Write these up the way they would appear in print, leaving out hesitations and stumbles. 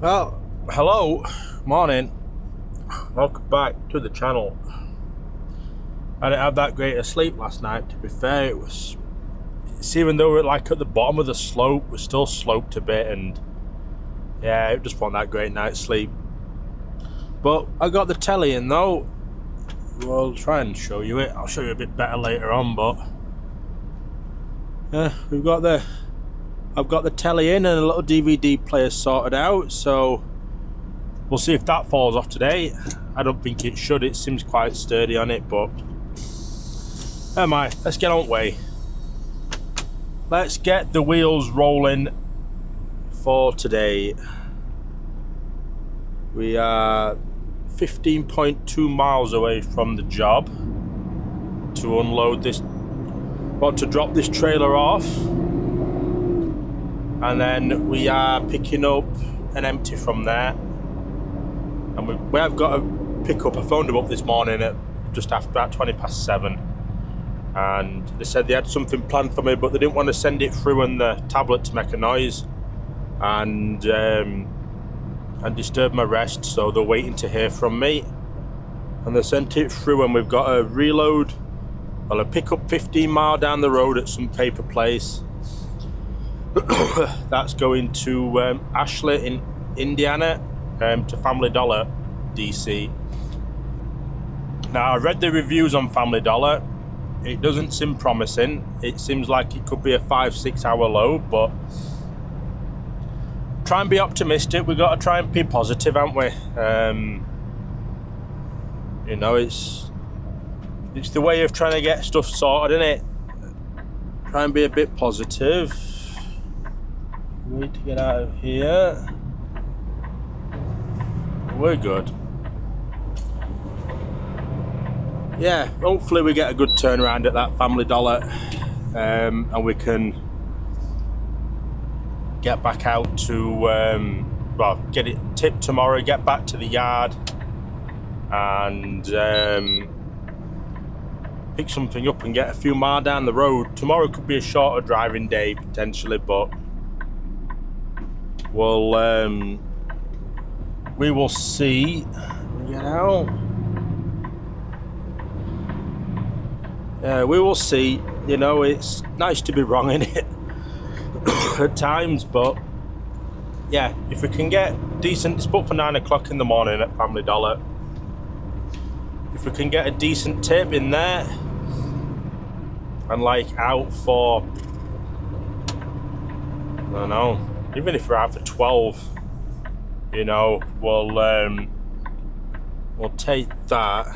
Well, hello, morning, welcome back to the channel. I didn't have that great a sleep last night, to be fair. It's even though we're like at the bottom of the slope, we're still sloped a bit, and yeah, it just wasn't that great night's sleep. But I got the telly in though. We'll try and show you it. I'll show you a bit better later on, but yeah, I've got the telly in and a little DVD player sorted out, so we'll see if that falls off today. I don't think it should. It seems quite sturdy on it, but never mind. Let's get on way. Let's get the wheels rolling for today. We are 15.2 miles away from the job to unload this, well, to drop this trailer off, and then we are picking up an empty from there. And we have got a pickup. I phoned them up this morning at just after about 20 past 7, and they said they had something planned for me, but they didn't want to send it through on the tablet to make a noise and disturb my rest, so they're waiting to hear from me. And they sent it through, and we've got a reload, well, a pickup 15 mile down the road at some paper place. That's going to Ashley in Indiana, to Family Dollar, DC. Now, I read the reviews on Family Dollar. It doesn't seem promising. It seems like it could be a 5-6 hour load, but try and be optimistic. We've got to try and be positive, haven't we? You know, it's the way of trying to get stuff sorted, isn't it? Try and be a bit positive. We need to get out of here. We're good. Yeah, hopefully we get a good turnaround at that Family Dollar, and we can get back out to, well, get it tipped tomorrow, get back to the yard, and pick something up and get a few miles down the road. Tomorrow could be a shorter driving day potentially, but we will see. Get out. Yeah, we will see. You know, it's nice to be wrong in it at times, but yeah, if we can get decent, it's booked for 9 o'clock in the morning at Family Dollar. If we can get a decent tip in there and like out for, I don't know, even if we're out for 12, you know, we'll take that.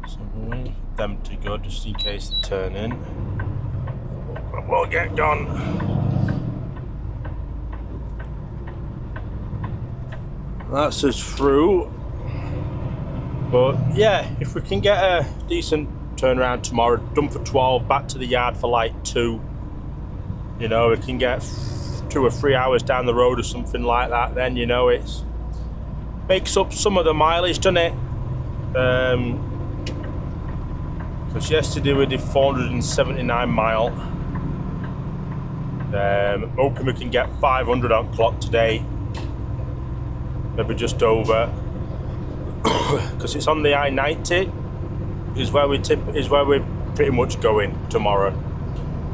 So we wait for them to go just in case they turn in. We'll get gone. That's us through. But yeah, if we can get a decent turnaround tomorrow, done for 12, back to the yard for like 2, you know, we can get 2 or 3 hours down the road or something like that, then, you know, it's makes up some of the mileage, doesn't it? Because yesterday we did 479 mile. Hoping we can get 500 on clock today, maybe just over, because it's on the I-90 is where we're pretty much going tomorrow,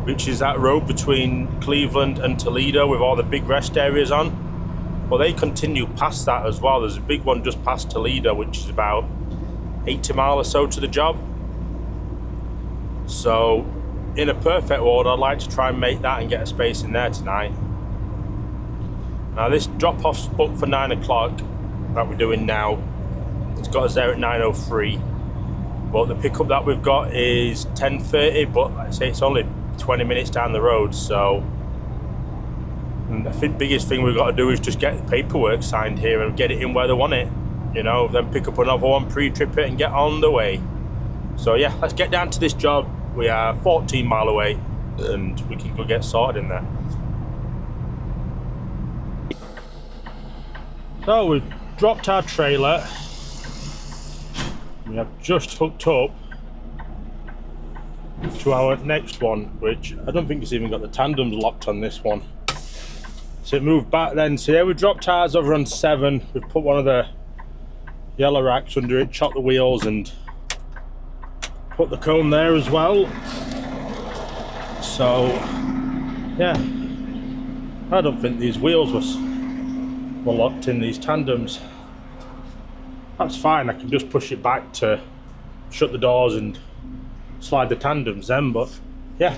which is that road between Cleveland and Toledo with all the big rest areas on. Well, they continue past that as well. There's a big one just past Toledo, which is about 80 miles or so to the job. So in a perfect world, I'd like to try and make that and get a space in there tonight. Now this drop-off's booked for 9 o'clock that we're doing now. It's got us there at 9:03. But the pickup that we've got is 10:30, but like I say, it's only 20 minutes down the road, so and I think the biggest thing we've got to do is just get the paperwork signed here and get it in where they want it, you know, then pick up another one, pre-trip it and get on the way. So yeah, let's get down to this job. We are 14 mile away and we can go get sorted in there. So we've dropped our trailer. We have just hooked up to our next one, which I don't think it's even got the tandems locked on this one. So it moved back then. So yeah, we dropped tires over on 7. We put one of the yellow racks under it, chopped the wheels and put the cone there as well. So yeah, I don't think these wheels were locked in, these tandems. That's fine, I can just push it back to shut the doors and slide the tandems then, but yeah,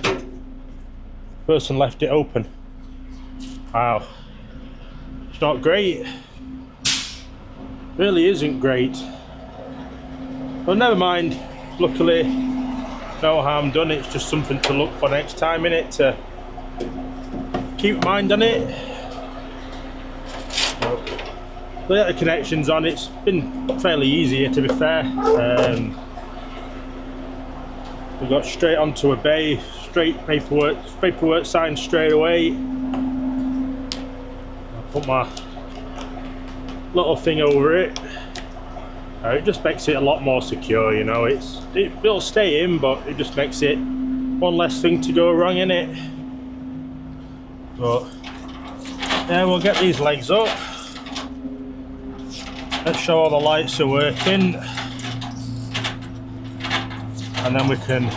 person left it open. Wow, it's not great, really isn't great, but never mind. Luckily no harm done. It's just something to look for next time, innit, to keep mind on it. So yeah, the connection's on. It's been fairly easy here, to be fair. We got straight onto a bay, straight paperwork signed straight away. I put my little thing over it. It just makes it a lot more secure, you know. It'll stay in, but it just makes it one less thing to go wrong in it. But yeah, we'll get these legs up. Let's show all the lights are working, and then we can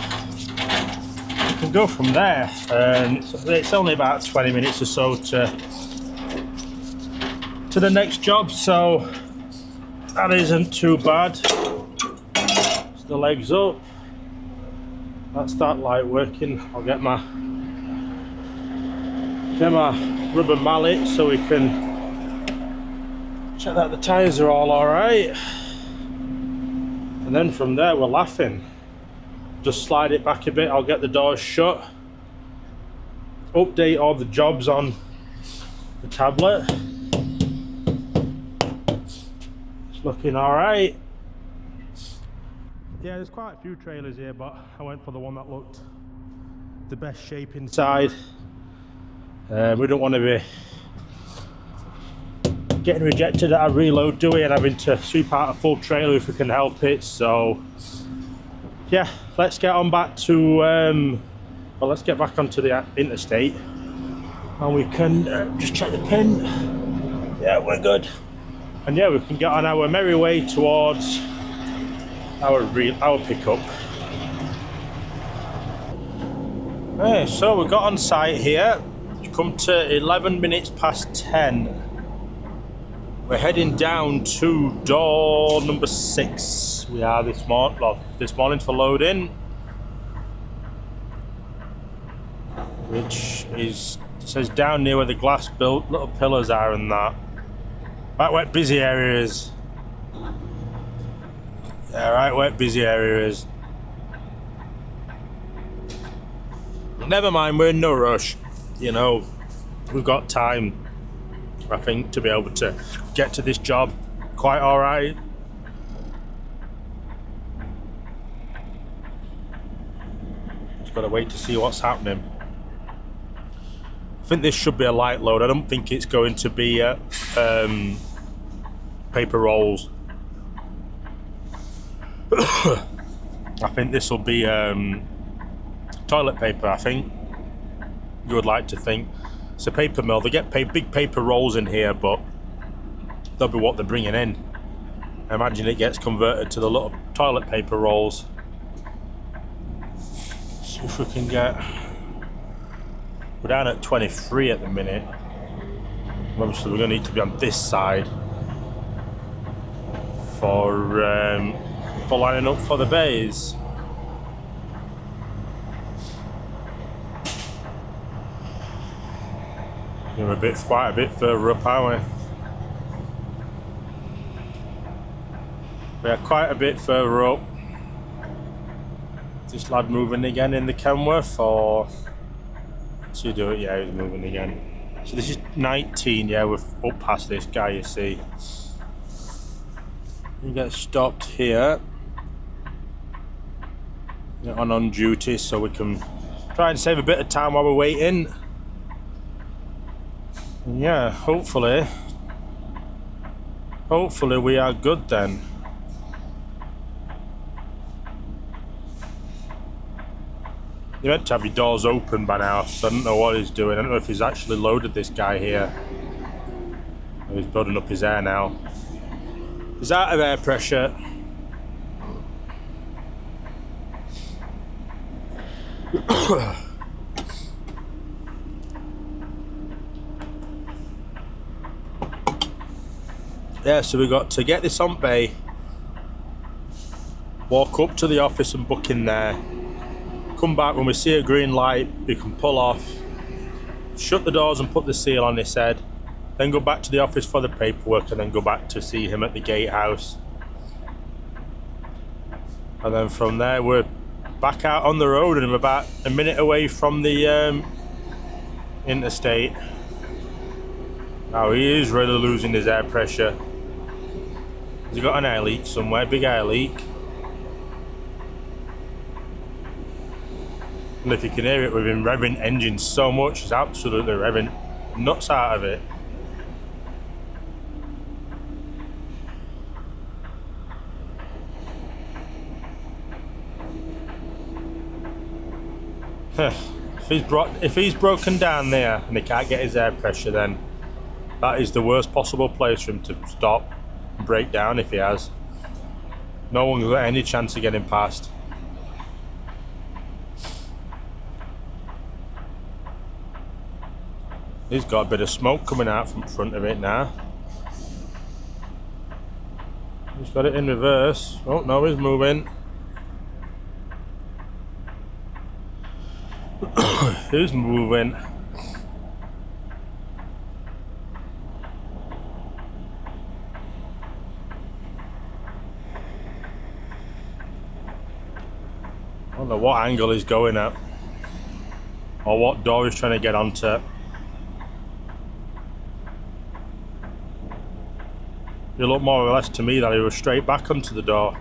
go from there. It's only about 20 minutes or so to the next job, so that isn't too bad. It's the legs up. That's that light working. I'll get my rubber mallet so we can check that the tyres are all alright. And then from there we're laughing. Just slide it back a bit, I'll get the doors shut. Update all the jobs on the tablet. It's looking alright. Yeah, there's quite a few trailers here, but I went for the one that looked the best shape inside. We don't want to be getting rejected at a reload, do we, and having to sweep out a full trailer if we can help it. So yeah, let's get on back to well, let's get back onto the interstate, and we can just check the pin. Yeah, we're good, and yeah, we can get on our merry way towards our pickup. Okay, so we got on site here. It's come to 11 minutes past 10. We're heading down to door number 6. We are this morning for loading, which is, it says down near where the glass built little pillars are and that. Right where busy area is. Yeah, right where busy area is. Never mind, we're in no rush. You know, we've got time, I think, to be able to get to this job quite alright. Just gotta wait to see what's happening. I think this should be a light load. I don't think it's going to be paper rolls. I think this will be toilet paper, I think. You would like to think. It's a paper mill. They get big paper rolls in here, but that'll be what they're bringing in. I imagine it gets converted to the little toilet paper rolls. See if we can get... We're down at 23 at the minute. Obviously we're going to need to be on this side for lining up for the bays. We're quite a bit further up, aren't we? We are quite a bit further up. Is this lad moving again in the Kenworth, or what's he doing? Yeah, he's moving again. So this is 19, yeah, we're up past this guy, you see. We get stopped here. Get on duty so we can try and save a bit of time while we're waiting. Yeah, hopefully we are good then. You're meant to have your doors open by now, so I don't know what he's doing. I don't know if he's actually loaded this guy here. He's building up his air now. He's out of air pressure. Yeah, so we got to get this on bay, walk up to the office and book in there, come back when we see a green light, we can pull off, shut the doors and put the seal on his head, then go back to the office for the paperwork and then go back to see him at the gatehouse. And then from there we're back out on the road and we're about a minute away from the interstate. Now he is really losing his air pressure. Has he got an air leak somewhere? Big air leak. And if you can hear it, we've been revving engines so much, it's absolutely revving nuts out of it. If he's broken down there and he can't get his air pressure, then that is the worst possible place for him to stop and break down if he has. No one's got any chance of getting past. He's got a bit of smoke coming out from front of it now. He's got it in reverse. Oh no, he's moving. Who's moving? I don't know what angle he's going at or what door he's trying to get onto. It looked more or less to me that he was straight back onto the door.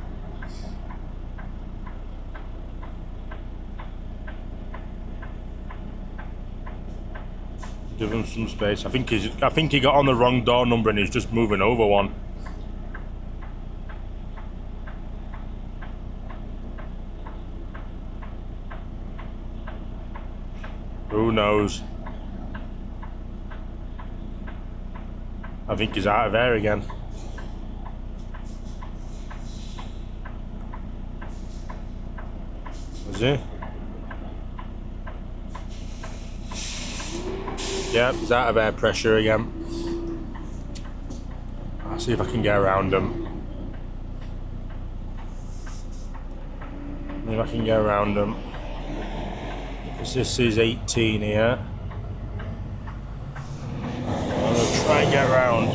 Give him some space. I think he got on the wrong door number and he's just moving over one. Who knows? I think he's out of air again. Is he? Yeah, he's out of air pressure again. I'll see if I can get around him. See if I can get around him. This is 18 here. I'm gonna try and get around.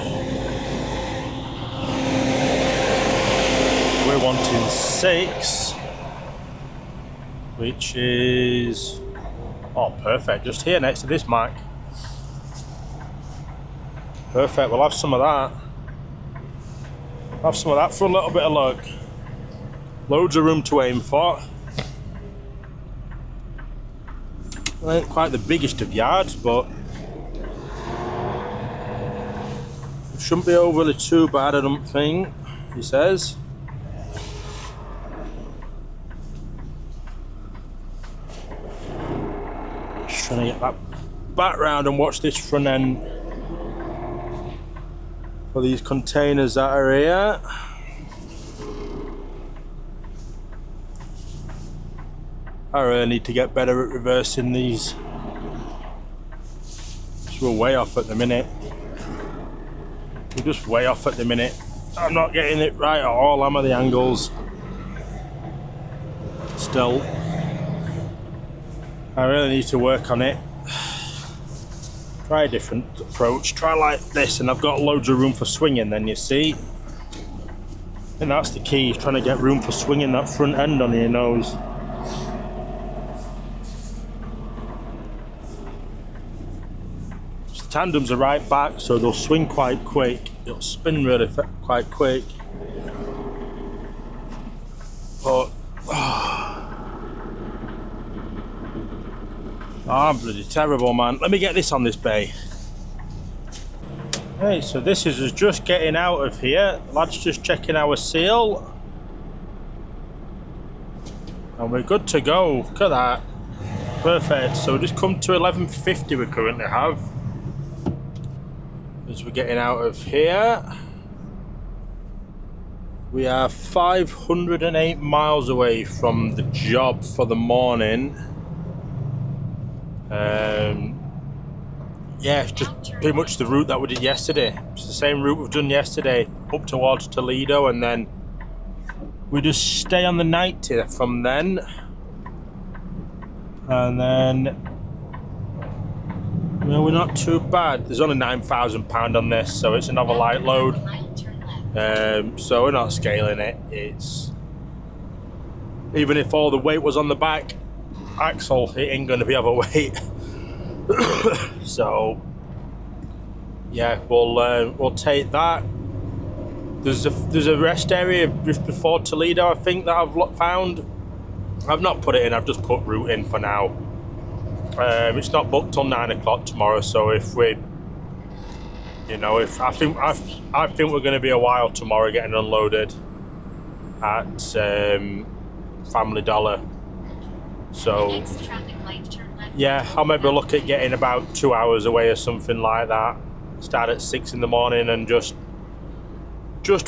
We're wanting 6, which is perfect. Just here next to this mark. Perfect. We'll have some of that. Have some of that for a little bit of luck. Loads of room to aim for. Well, ain't quite the biggest of yards, but it shouldn't be overly too bad, I don't think, he says. Just trying to get that back round and watch this front end for these containers that are here. I really need to get better at reversing these. So we're way off at the minute. We're just way off at the minute. I'm not getting it right at all, am I, the angles? Still. I really need to work on it. Try a different approach. Try like this, and I've got loads of room for swinging then, you see. And that's the key, trying to get room for swinging that front end on your nose. Tandems are right back, so they'll swing quite quick. It'll spin really quite quick. But I'm bloody terrible, man. Let me get this on this bay. Hey, so this is us just getting out of here. Lad's just checking our seal. And we're good to go. Look at that. Perfect. So just come to 11:50 we currently have. As we're getting out of here. We are 508 miles away from the job for the morning. Yeah, it's just pretty much the route that we did yesterday. It's the same route we've done yesterday, up towards Toledo, and then we just stay on the 90 from then. And then, you know, we're not too bad. There's only £9,000 on this, so it's another light load. So we're not scaling it. It's even if all the weight was on the back axle, it ain't going to be overweight. So yeah, we'll take that. There's a rest area just before Toledo, I think, that I've found. I've not put it in. I've just put route in for now. It's not booked till 9 o'clock tomorrow. So if we, you know, if I think we're going to be a while tomorrow getting unloaded at Family Dollar. So yeah, I'll maybe look at getting about 2 hours away or something like that. Start at 6 in the morning and just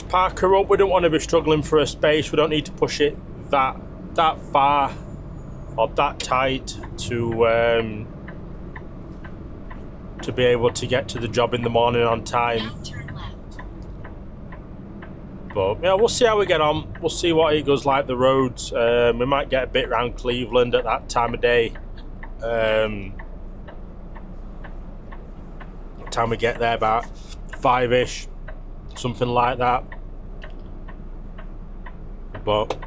park her up. We don't want to be struggling for a space. We don't need to push it that far or that tight to be able to get to the job in the morning on time. But yeah, we'll see how we get on. We'll see what it goes like, the roads. We might get a bit around Cleveland at that time of day. What time we get there, about 5ish, something like that. But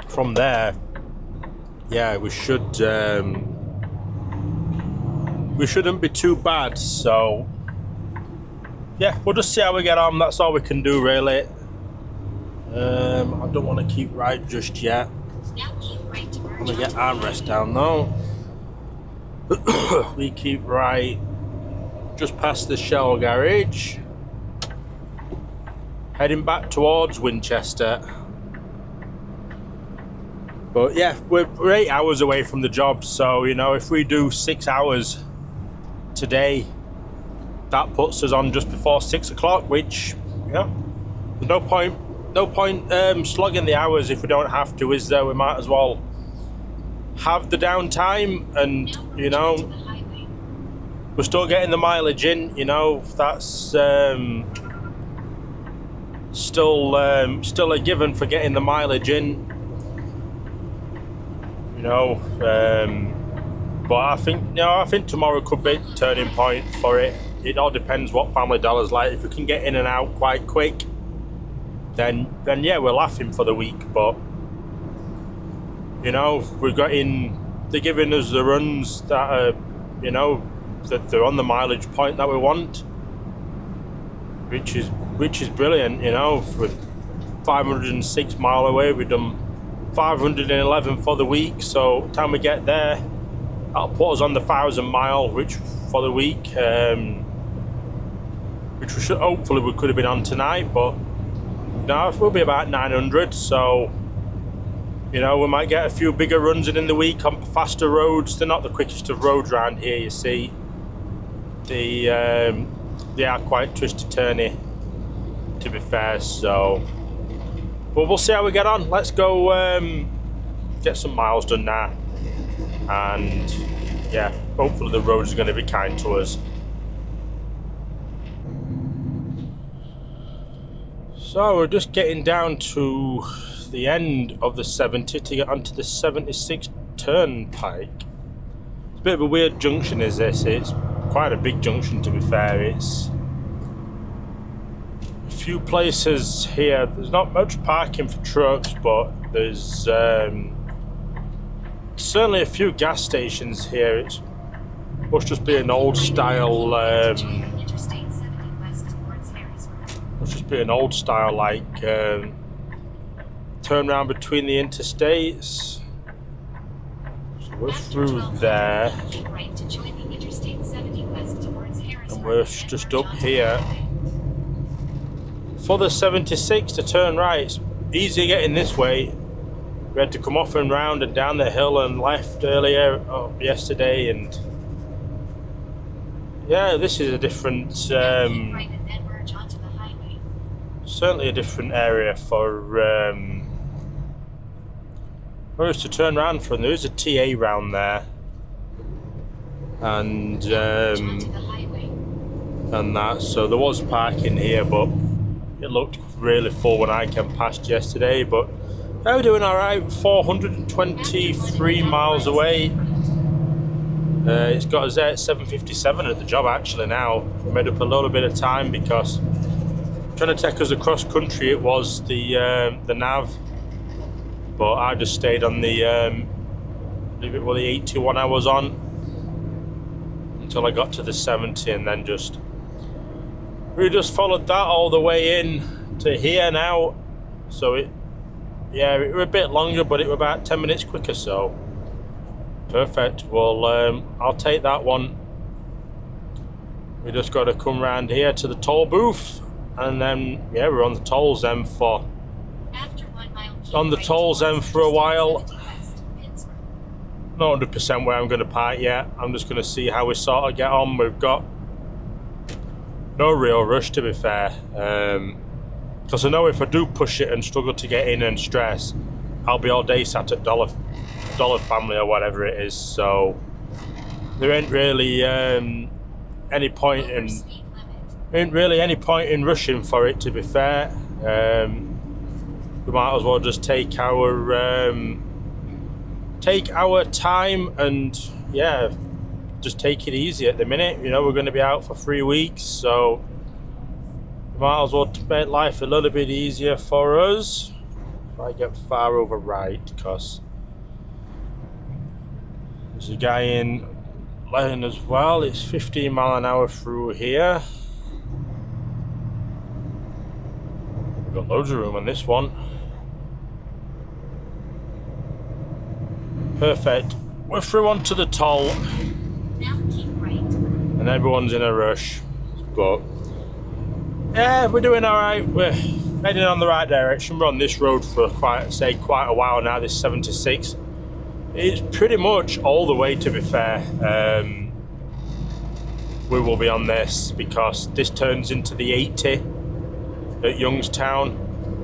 from there, yeah, we shouldn't be too bad. So yeah, we'll just see how we get on. That's all we can do, really. I don't want to keep right just yet. I'm gonna get armrest down though. We keep right just past the Shell garage, heading back towards Winchester. But yeah, we're 8 hours away from the job, so you know, if we do 6 hours today, that puts us on just before 6 o'clock, which, yeah, there's no point slogging the hours if we don't have to, is there? We might as well have the downtime, and you know, we're still getting the mileage in. You know, that's still a given for getting the mileage in. You know, but I think tomorrow could be a turning point for it. It all depends what Family Dollar's like. If we can get in and out quite quick, then yeah, we're laughing for the week. But you know, they're giving us the runs that are, you know, that they're on the mileage point that we want, which is brilliant. You know, with 506 mile away, we've done 511 for the week. So time we get there, that'll put us on the 1,000 mile, which for the week, which we could have been on tonight, but you know, we'll be about 900. So you know, we might get a few bigger runs in the week on faster roads. They're not the quickest of roads around here, you see. They are quite twisty-turny, to be fair. So, but we'll see how we get on. Let's go get some miles done now, and yeah, hopefully the roads are going to be kind to us. So we're just getting down to the end of the 70 to get onto the 76 turnpike. It's a bit of a weird junction, is this? It's quite a big junction, to be fair. It's a few places here. There's not much parking for trucks, but there's certainly a few gas stations here. It must just be an old style like turn around between the interstates. So we're through there, and we're just up here for the 76 to turn right. It's easier getting this way we had to come off and round and down the hill and left earlier yesterday, and yeah, this is a different, certainly a different area for us to turn around from. There is a TA round there, and that, so there was parking here, but it looked really full when I came past yesterday. But yeah, we're doing all right. 423 miles away. It's got us there at 7:57 at the job actually now. We made up a little bit of time because trying to take us across country, it was the nav, but I just stayed on the the 81 I was on until I got to the 70, and then we just followed that all the way in to here now. So it was a bit longer, but it was about 10 minutes quicker, so perfect. Well, I'll take that one. We just got to come round here to the toll booth, and then yeah, we're on the tolls then for a while. Not 100% where I'm going to park yet. I'm just going to see how we sort of get on. We've got no real rush, to be fair, because I know if I do push it and struggle to get in and stress, I'll be all day sat at Dollar Family or whatever it is. So there ain't really any point in rushing for it, to be fair. We might as well just take our time and yeah, just take it easy at the minute. You know, we're going to be out for 3 weeks, so we might as well make life a little bit easier for us. If I get far over right, because there's a guy in lane as well. It's 15 mile an hour through here. We've got loads of room on this one. Perfect. We're through onto the toll. Now keep right. And everyone's in a rush. But yeah, we're doing alright. We're heading on the right direction. We're on this road for quite a while now, this 76. It's pretty much all the way, to be fair. We will be on this because this turns into the 80 at Youngstown,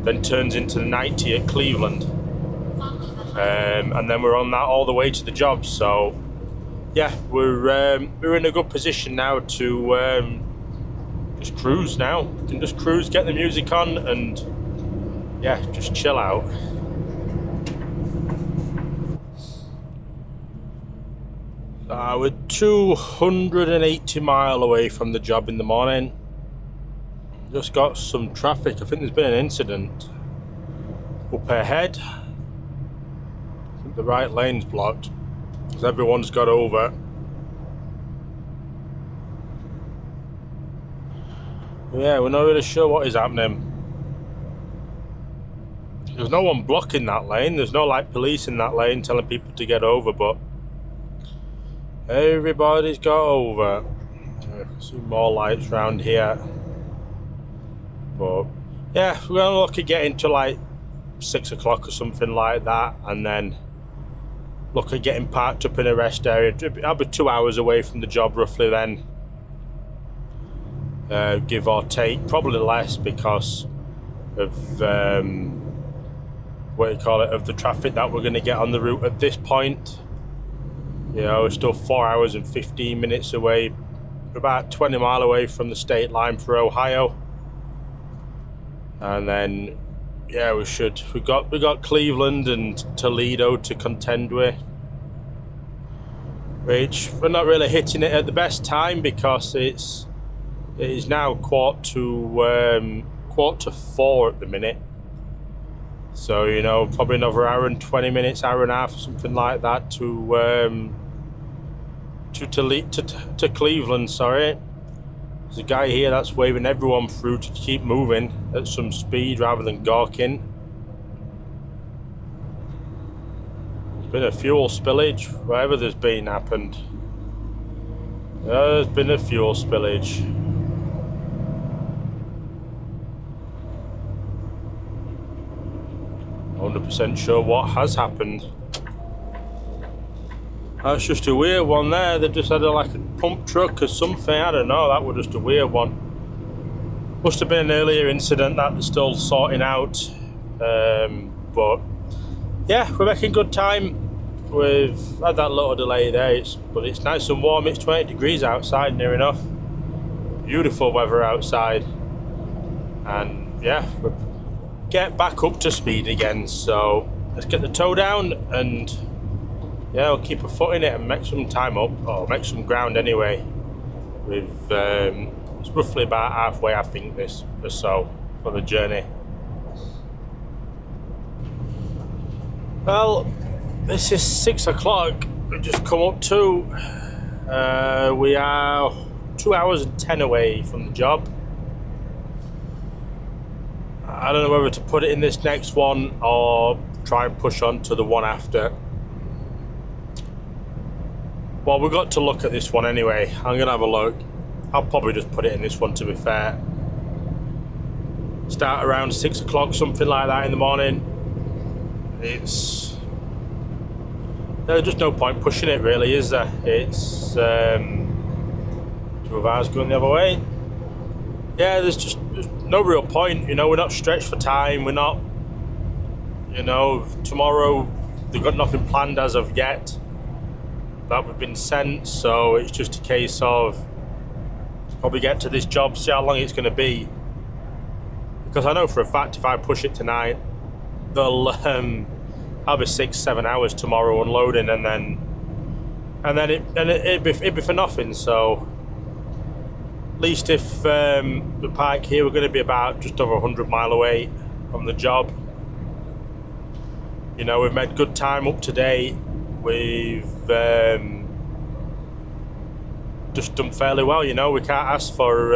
then turns into the 90 at Cleveland. And then we're on that all the way to the job. So yeah, we're in a good position now to just cruise now. We can just cruise, get the music on, and yeah, just chill out. We're 280 mile away from the job in the morning. Just got some traffic. I think there's been an incident up ahead. I think the right lane's blocked because everyone's got over. Yeah, we're not really sure what is happening. There's no one blocking that lane. There's no like police in that lane telling people to get over, but everybody's got over. Some more lights around here. But yeah, we're gonna look at getting to like 6 o'clock or something like that, and then look at getting parked up in a rest area. I'll be 2 hours away from the job roughly then, give or take, probably less because of of the traffic that we're going to get on the route at this point. You know, we're still 4 hours and 15 minutes away. We're about 20 mile away from the state line for Ohio. And then yeah, we got Cleveland and Toledo to contend with, which we're not really hitting it at the best time because it is now quarter to 4 at the minute. So you know, probably another hour and 20 minutes, hour and a half, or something like that to Cleveland. Sorry. There's a guy here that's waving everyone through to keep moving at some speed rather than gawking. There's been a fuel spillage, wherever there's been happened. There's been a fuel spillage. I 100% sure what has happened. That's just a weird one there. They just had like a pump truck or something. I don't know. That was just a weird one. Must have been an earlier incident that they're still sorting out. But yeah, we're making good time. We've had that little delay there, but it's nice and warm. It's 20 degrees outside, near enough. Beautiful weather outside. And yeah, we'll get back up to speed again. So let's get the tow down and yeah, we'll keep a foot in it and make some time up, or make some ground anyway. It's roughly about halfway, I think, this or so for the journey. Well, this is 6 o'clock. We've just come up to. We are 2 hours and 10 away from the job. I don't know whether to put it in this next one or try and push on to the one after. Well, we've got to look at this one anyway. I'm gonna have a look. I'll probably just put it in this one, to be fair. Start around 6 o'clock, something like that in the morning. There's just no point pushing it, really, is there? It's 2 of ours going the other way. Yeah, there's no real point. You know, we're not stretched for time. We're not, you know, tomorrow they've got nothing planned as of yet that we've been sent, so it's just a case of probably get to this job, see how long it's going to be, because I know for a fact if I push it tonight, they'll I'll be 6-7 hours tomorrow unloading, and then it'd be for nothing. So at least if the park here, we're going to be about just over 100 mile away from the job. You know, we've made good time up to date. We've just done fairly well, you know. We can't ask for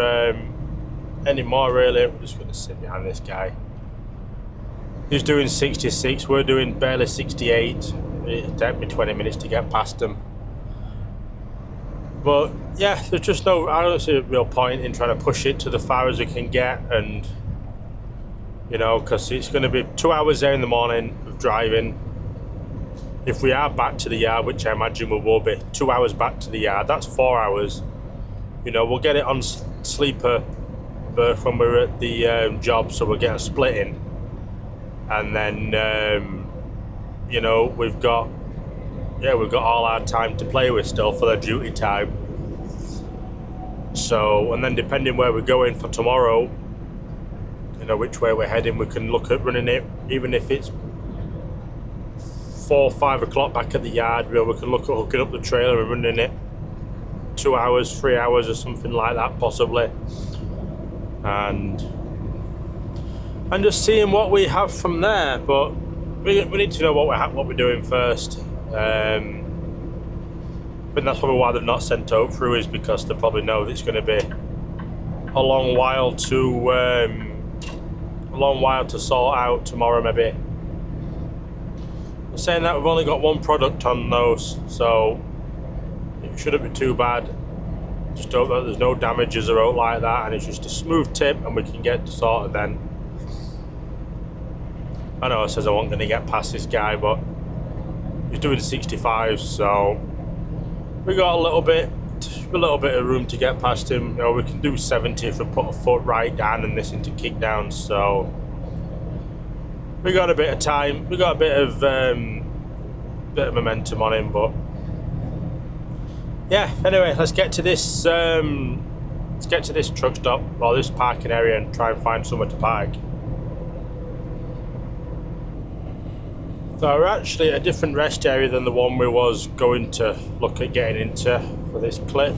any more, really. We're just going to sit behind this guy. He's doing 66, we're doing barely 68. It'll take me 20 minutes to get past him. But yeah, there's just no, I don't see a real point in trying to push it to the far as we can get, and you know, because it's going to be 2 hours there in the morning of driving. If we are back to the yard, which I imagine we will be, 2 hours back to the yard, that's 4 hours. You know, we'll get it on sleeper berth when we're at the job, so we'll get a split in. And then, you know, we've got all our time to play with still for the duty time. So, and then depending where we're going for tomorrow, you know, which way we're heading, we can look at running it, even if it's 4 or 5 o'clock back at the yard, we can look at hooking up the trailer and running it 2 hours, 3 hours or something like that possibly, and just seeing what we have from there. But we need to know what we're doing first. But that's probably why they've not sent out through, is because they probably know that it's going to be a long while to sort out tomorrow, maybe. Saying that, we've only got one product on those, so it shouldn't be too bad. Just hope that there's no damages or out like that, and it's just a smooth tip and we can get sorted then. I know it says I wasn't going to get past this guy, but he's doing 65, so we got a little bit of room to get past him. You know, we can do 70 if we put a foot right down and this into kick down, so we got a bit of time. We got a bit of momentum on him, but yeah. Anyway, let's get to this. Let's get to this truck stop or this parking area and try and find somewhere to park. So we're actually at a different rest area than the one we was going to look at getting into for this clip.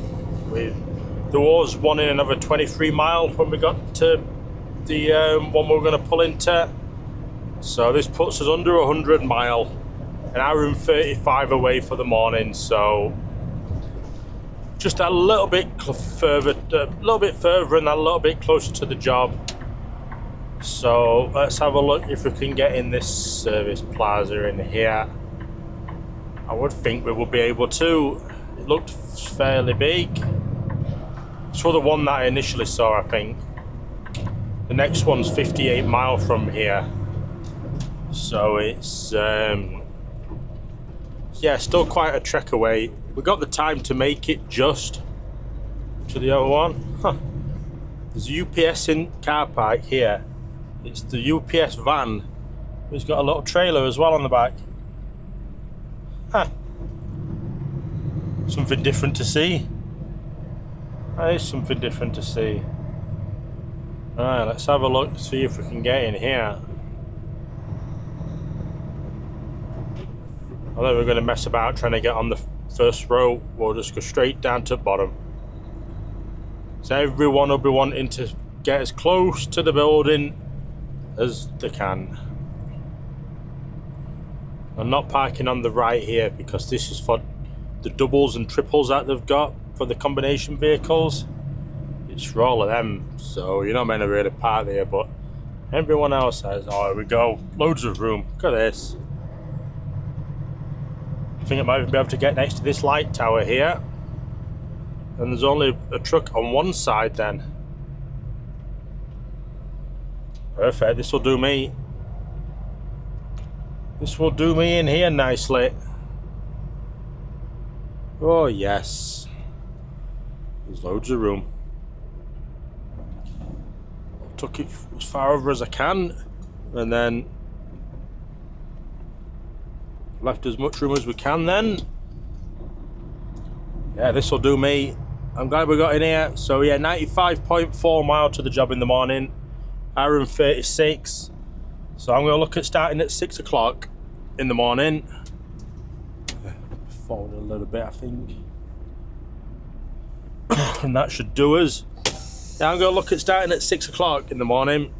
There was one in another 23 miles when we got to the one we were going to pull into. So this puts us under 100 mile, an hour and 35 away for the morning. So just a little bit further and a little bit closer to the job. So let's have a look if we can get in this service plaza in here. I would think we would be able to. It looked fairly big. So the one that I initially saw, I think. The next one's 58 miles from here. So it's yeah, still quite a trek away. We got the time to make it just to the other one. Huh. There's a UPS in car park here. It's the UPS van. It's got a little trailer as well on the back. Huh. Something different to see. That is something different to see. Alright, let's have a look, see if we can get in here. I think we're going to mess about trying to get on the first row. We'll just go straight down to the bottom. So everyone will be wanting to get as close to the building as they can. I'm not parking on the right here because this is for the doubles and triples that they've got for the combination vehicles. It's for all of them, so you're not meant to really park there, but everyone else says, oh, here we go, loads of room. Look at this. I think I might even be able to get next to this light tower here. And there's only a truck on one side then. Perfect, this will do me. This will do me in here nicely. Oh yes. There's loads of room. Took it as far over as I can, and then left as much room as we can then. Yeah, this will do me. I'm glad we got in here. So yeah, 95.4 mile to the job in the morning, hour and 36. So I'm going to look at starting at 6 o'clock in the morning. Forward a little bit, I think. And that should do us. Yeah, I'm going to look at starting at 6 o'clock in the morning.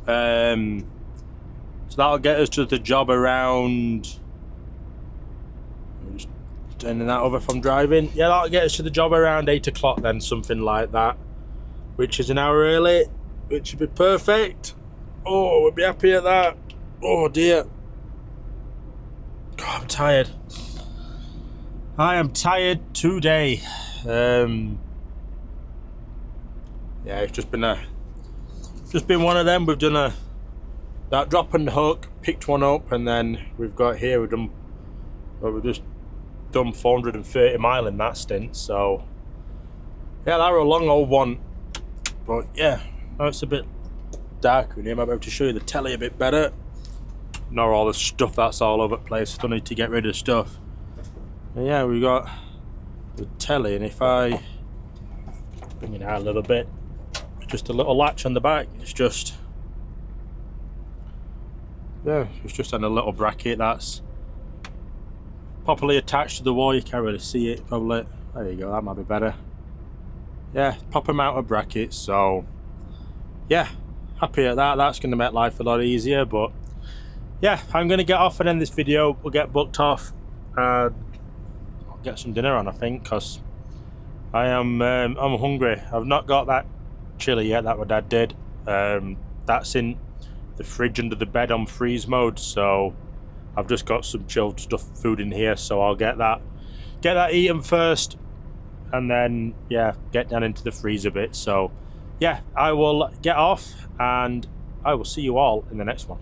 So that'll get us to the job around... Just turning that over from driving. Yeah, that'll get us to the job around 8 o'clock then, something like that. Which is an hour early, which would be perfect. Oh, we'll be happy at that. Oh dear. God, I'm tired. I am tired today. Yeah, it's just been one of them. We've done that drop and hook, picked one up, and then we've got here we've just done 430 mile in that stint. So yeah, that was a long old one. But yeah, now it's a bit darker in here. I might be able to show you the telly a bit better. Not all the stuff that's all over the place. Still need to get rid of stuff. But yeah, we got the telly, and if I bring it out a little bit, just a little latch on the back. It's just, yeah, it's just on a little bracket that's properly attached to the wall. You can't really see it probably. There you go, that might be better. Yeah, proper mounted brackets. So yeah, happy at that. That's going to make life a lot easier. But yeah, I'm going to get off and end this video. We'll get booked off. I'll get some dinner on, I think, because I'm hungry. I've not got that chili yet that my dad did. That's in the fridge under the bed on freeze mode, so I've just got some chilled food in here, so I'll get that eaten first, and then yeah, get down into the freezer bit. So yeah, I will get off and I will see you all in the next one.